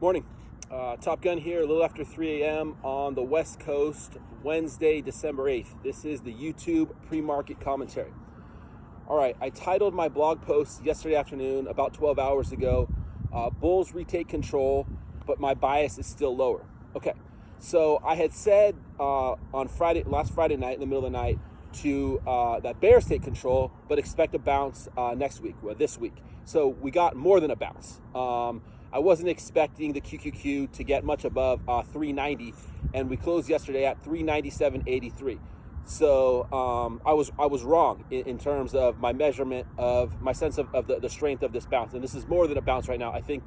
Morning. Top Gun here, a little after 3 a.m. on the West Coast, Wednesday, December 8th. This is the YouTube pre-market commentary. All right, I titled my blog post yesterday afternoon, about 12 hours ago, Bulls retake control, but my bias is still lower. Okay, so I had said last Friday night, in the middle of the night, that Bears take control, but expect a bounce next week, or this week. So we got more than a bounce. I wasn't expecting the QQQ to get much above 390, and we closed yesterday at 397.83. So I was wrong in terms of my measurement of my sense of the strength of this bounce, and this is more than a bounce right now. I think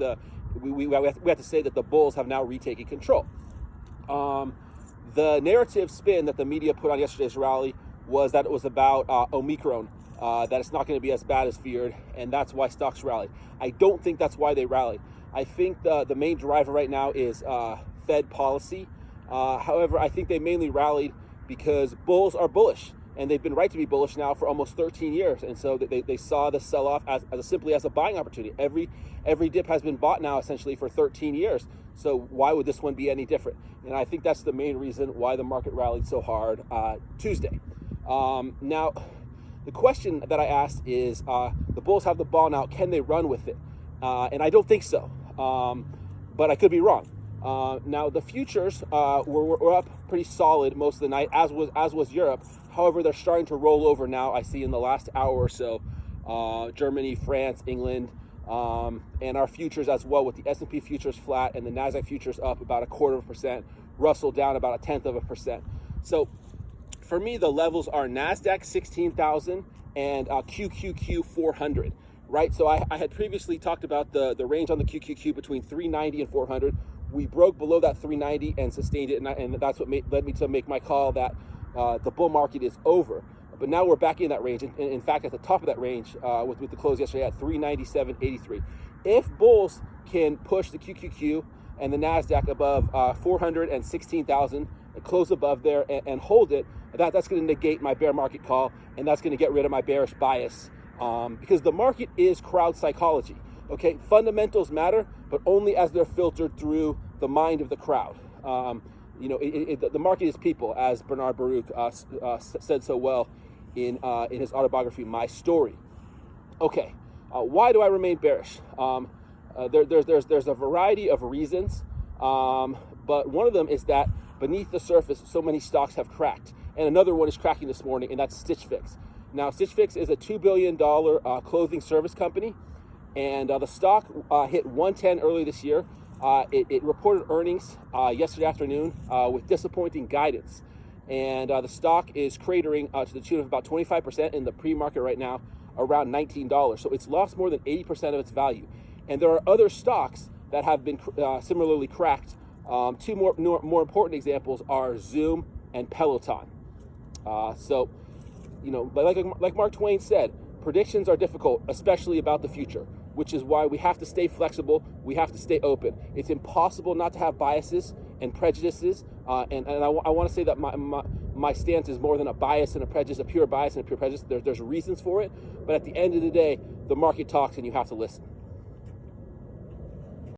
we have to say that the Bulls have now retaken control. The narrative spin that the media put on yesterday's rally was that it was about Omicron, that it's not going to be as bad as feared, and that's why stocks rallied. I don't think that's why they rallied. I think the main driver right now is Fed policy. However, I think they mainly rallied because bulls are bullish, and they've been right to be bullish now for almost 13 years. And so they saw the sell-off as simply as a buying opportunity. Every dip has been bought now essentially for 13 years. So why would this one be any different? And I think that's the main reason why the market rallied so hard Tuesday. Now, the question that I asked is, the Bulls have the ball now. Can they run with it? And I don't think so. But I could be wrong. Now the futures were up pretty solid most of the night, as was Europe. However, they're starting to roll over now. I see in the last hour or so, Germany, France, England, and our futures as well, with the S&P futures flat and the Nasdaq futures up about 0.25%, Russell down about 0.1%. So for me, the levels are Nasdaq 16,000 and QQQ 400. Right, so I had previously talked about the range on the QQQ between 390 and 400. We broke below that 390 and sustained it, and that's what led me to make my call that the bull market is over. But now we're back in that range, and in fact, at the top of that range with the close yesterday at 397.83. If bulls can push the QQQ and the Nasdaq above 416,000 and close above there and hold it, that's going to negate my bear market call, and that's going to get rid of my bearish bias. Because the market is crowd psychology. Okay, fundamentals matter, but only as they're filtered through the mind of the crowd. The market is people, as Bernard Baruch said so well in his autobiography, My Story. Okay, why do I remain bearish? There's a variety of reasons, but one of them is that beneath the surface, so many stocks have cracked, and another one is cracking this morning, and that's Stitch Fix. Now, Stitch Fix is a $2 billion clothing service company, and the stock hit 110 early this year. It reported earnings yesterday afternoon with disappointing guidance, and the stock is cratering to the tune of about 25% in the pre-market right now, around $19. So it's lost more than 80% of its value. And there are other stocks that have been similarly cracked. Two more important examples are Zoom and Peloton. Like Mark Twain said, predictions are difficult, especially about the future, which is why we have to stay flexible. We have to stay open. It's impossible not to have biases and prejudices. And I want to say that my stance is more than a bias and a prejudice, a pure bias and a pure prejudice. There's reasons for it. But at the end of the day, the market talks and you have to listen.